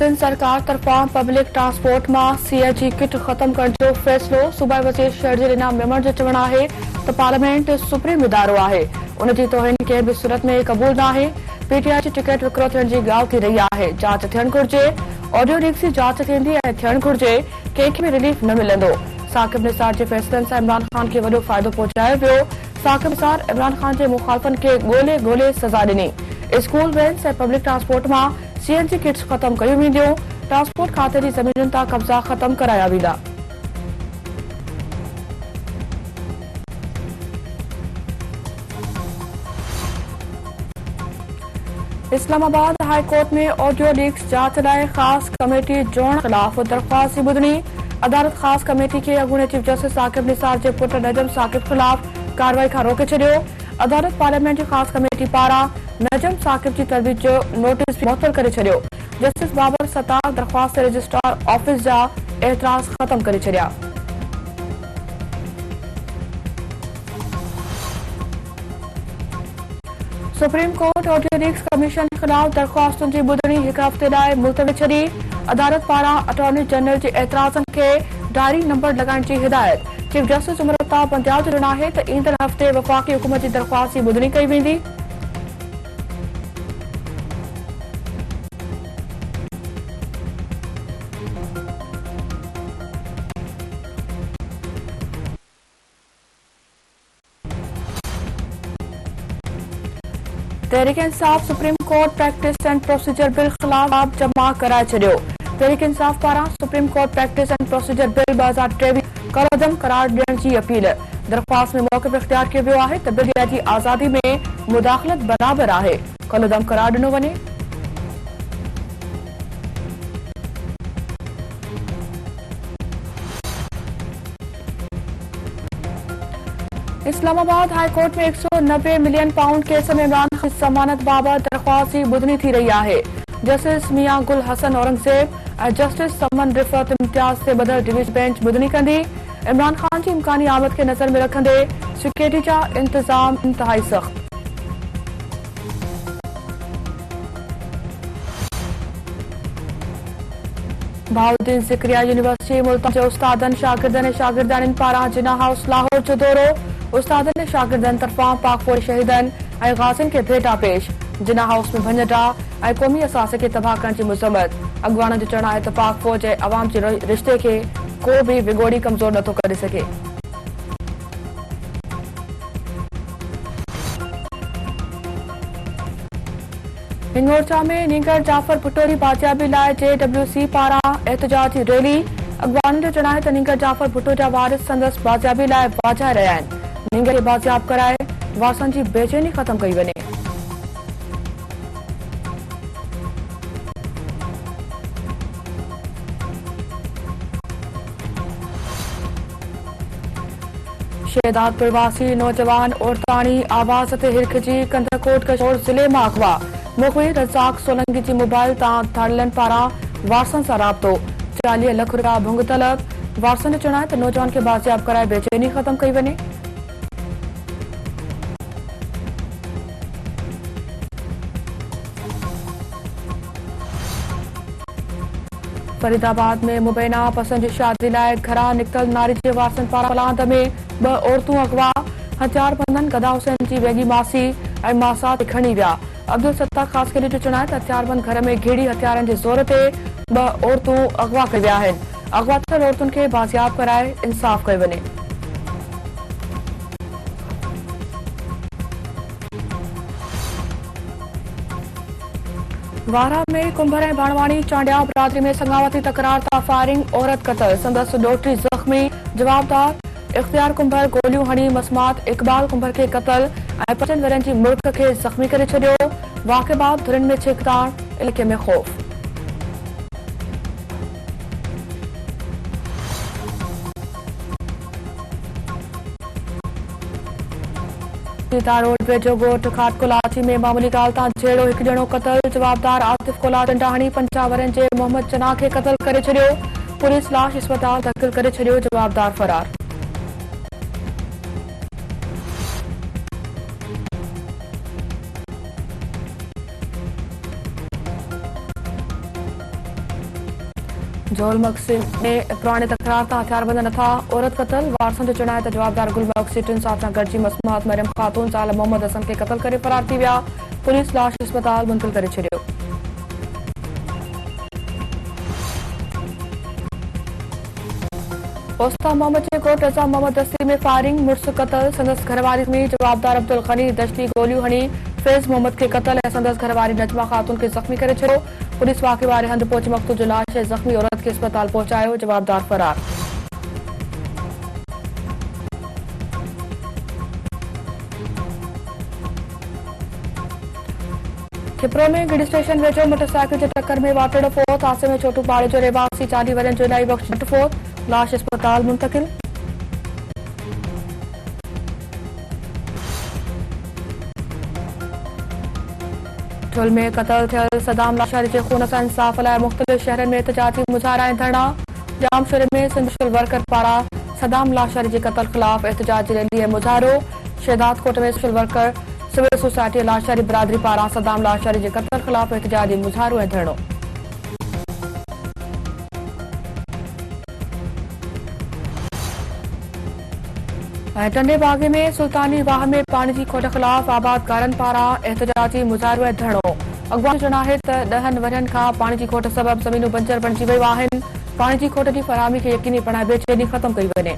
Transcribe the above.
सिंध सरकार तरफां public transport में सीएजी किट खत्म करण जो फैसलो सूबाई वज़ीर शहर जे ॾिना मेमण जो चवणु आहे त पार्लियामेंट सुप्रीम इदारो आहे, उन जी तौहीन कंहिं बि सूरत में क़बूल न आहे। पीटीआई जी टिकट विकिरो थियण जी ॻाल्हि थी रही आहे, जांच थियणु घुरिजे। ऑडियो लीक जी जांच थींदी ऐं थियणु घुरिजे, कंहिंखे बि रिलीफ न मिलंदो। साकिब निसार जे फैसलनि सां इमरान खान खे वॾो फ़ाइदो पहुचायो वियो। साकिब निसार इमरान खान जे मुखालफ़नि खे ॻोल्हे ॻोल्हे सज़ा ॾिनी। स्कूल वैन्स ऐं पब्लिक ट्रांसपोर्ट मां सीएनजी किट्स ख़त्म कयूं वेंदियूं। ट्रांसपोर्ट खाते जी ज़मीनुनि तां कब्ज़ा ख़त्म कराया वेंदा। इस्लामाबाद हाई कोर्ट में ऑडियो लीक्स जांच लाइ ख़ास कमेटी जोड़ण ख़िलाफ़ दरख़्वास्त ॿुधणी। अदालत ख़ास कमेटी खे अॻूणे चीफ जस्टिस साकिब निसार जे पुट नजम साकिब ख़िलाफ़ कार्रवाई खां रोके छॾियो। अदालत पार्लियामेंट जी ख़ास कमेटी पारां नजम साकिब जी तरवीज जो नोटिस मुअत्तल करे छॾियो। जस्टिस बाबर सतार दरख़्वास्त रजिस्ट्रार ऑफिस जा एतराज़ ख़त्म करे छॾिया। Supreme court audio leaks commission ख़िलाफ़ दरख़्वास्तुनि जी ॿुधणी हिक हफ़्ते लाइ मुलतवी छॾी। अदालत पारां अटॉर्नी जनरल जे एतराज़नि खे डायरी नंबर लॻाइण जी हिदायत। चीफ जस्टिस उमरता बंदियाल जो ॾिनो आहे त ईंदड़ हफ़्ते वफ़ाक़ी हुकूमत जी दरख़्वास्त जी ॿुधणी कई वेंदी। Tehreek Insaf supreme court practice and procedure bill ख़िलाफ़ जमा कराए छॾियो। तहरीक इंसाफ पारां supreme court practice and procedure bill 2023 कलअदम करार ॾियण जी अपील। दरख़्वास्त में मौक़िफ़ इख्तियार कयो वियो आहे त बिल जी आज़ादी में मुदाख़लत बराबर आहे। कलअदम करार ॾिनो वञे। इस्लामाबाद हाई कोर्ट में 190 मिलियन पाउंड केस में इमरान खान की ज़मानत बाबत दरख़्वास्त जी ॿुधणी थी रही आहे। जस्टिस मियां गुल हसन औरंगज़ेब ऐं जस्टिस समन रिफ़त इम्तियाज़ ते ॿधल डिवीज़न बेंच ॿुधणी कंदी। इमरान खान जी इम्कानी आमद खे नज़र में रखंदे सिक्योरिटी जा इंतज़ाम इंतहाई सख़्त। बहाउद्दीन ज़िक्रिया यूनिवर्सिटी मुल्तान जे उस्तादनि शागिर्दनि ऐं शागिर्दानियुनि पारां जिना हाउस लाहौर जो दौरो। उस्तादनि ऐं शागिर्दनि तरफ़ां पाक फ़ौज शहीदनि ऐं गाज़ियुनि खे भेटा पेश। जिना हाउस में भञ डाह ऐं क़ौमी असासे खे तबाह करण जी मुज़म्मत। अॻवाननि जो चवणु आहे त पाक फ़ौज ऐं अवाम जे रिश्ते खे को बि विगोड़ी कमज़ोर नथो करे सघे। हिंगोरचा में नींगर जाफ़र भुट्टो बाजियाबी लाइ JWC पारां एहतजाजी रैली। अॻवाननि जो चवणु आहे त नींगर जाफ़र भुट्टो जा वारिस संदसि बाजियाबी लाइ वाजाए रहिया आहिनि। नींगर खे बाजियाब कराए वारसनि जी बेचैनी ख़त्म कई वञे। शेदात प्रवासी नौजवान औरतानी आवाज़ ते हिरखिजी कंदरकोट कशोर ज़िले मां अगवा। मुखबिर रज़ाक सोलंकी जी मोबाइल तां धाड़ियलनि पारां वारसनि सां राब्तो। 40 लख रुपया भुंग तलब। वारसनि जो चवणु आहे त नौजवान खे बाजियाब कराए बेचैनी ख़त्म कई वञे। फरीदाबाद में मुबैना पसंद जी शादी लाइ घरां निकितल नारी जे वारसनि पारां पलांद में 2 औरतूं अगवा। हथियारबंदनि गदा हुसैन जी वेगी मासी ऐं मासा ते खणी विया। अब्दुल सत्तार ख़ासकरी जो चवणु आहे त हथियारबंद घर में घिड़ी हथियारनि जे ज़ोर ते 2 औरतूं अगवा कई विया आहिनि। अगवा थियल औरतुनि खे बाजियाब कराए इंसाफ़ कयो वञे। वारा में कुंभर ऐं बाणवाणी चांडिया बिरादरी में संगावती तकरार तां फायरिंग, औरत क़तल, संदसि ॾोहिटी ज़ख़्मी। जवाबदार इख़्तियार कुंभर गोलियूं हणी मसमात इक़बाल कुंभर खे क़तल ऐं 5 वरनि जी मुल्क खे ज़ख़्मी करे छॾियो। वाक़े बाबति धुरियुनि में छिकताण, इलाइक़े में ख़ौफ़। सीता रोड वेझो ॻोठ खाट कोलाची में मामूली ॻाल्हि तां झेड़ो हिकु ॼणो क़तल। जवाबदार आतिफ कोला डंडा हणी 50 वरनि जे मोहम्मद जना खे क़तल करे छॾियो। पुलिस लाश अस्पताल दाख़िल करे छॾियो। जवाबदार फरार। जोलमग में पुराने तकरार तां हथियारबंद न था। औरत कतल वारसन जो चुनाए त जवाबदार गुलमर्ग सीटुनि सां गॾिजी मसमात मरियम ख़ातून साल मोहम्मद हसन खे क़तल करे फरार थी विया। पुलिस लाश अस्पताल मुंतकिल करे छॾियो। ओस्ता मोहम्मद जे घोट रज़ा मोहम्मद दस्ती में फायरिंग, मुड़ुस कतल, संदसि घरवारी में जवाबदार अब्दुल गनी दश्ती गोलियूं हणी फैज़ मोहम्मद खे कतल ऐं संदसि घरवारी नजमा ख़ातून खे ज़ख़्मी करे छॾियो। पुलिस वाक़े वारे हंधि पहुची मक़तूल जो लाश ऐं ज़ख़्मी औरत खे अस्पताल पहुचायो। जवाबदार फरार। खिपरो में गिड स्टेशन वेझो मोटरसाइकिल जे टक्कर में वाटड़ फोत। हादसे में छोटू पाड़े जो रहवासी 40 वरनि जो इलाही बख़्श झट फोत। लाश अस्पताल मुंतकिल। ठुल में क़तल थियल सदाम लाशारी जे खून सां इंसाफ़ लाइ मुख़्तलिफ़ शहरनि में एहतजाजी मुज़ाहिरा ऐं धरना। जामशोरे में सिंध सोशल वर्कर पारां सदाम लाशारी जे क़तल ख़िलाफ़ एहतजाजी रैली ऐं मुज़ाहिरो। शहदादकोट में social worker civil society Lashari बिरादरी पारां सदाम लाशारी जे क़तल ख़िलाफ़ एहतजाजी मुज़ाहिरो ऐं धरनो। टंडे बागे में सुल्तानी वाह में पानी की खोट ख़िलाफ़ आबादकारनि पारां एहतजाजी मुज़ाहिरो ऐं धरनो। अॻवान जो चवणु आहे त 10 वरनि खां पाणी जी खोट सबबि ज़मीनूं बंजर बणिजी वियूं आहिनि। पाणी जी खोट जी फराहमी खे यकीनी बणाए बेचैनी ख़तम कई वञे।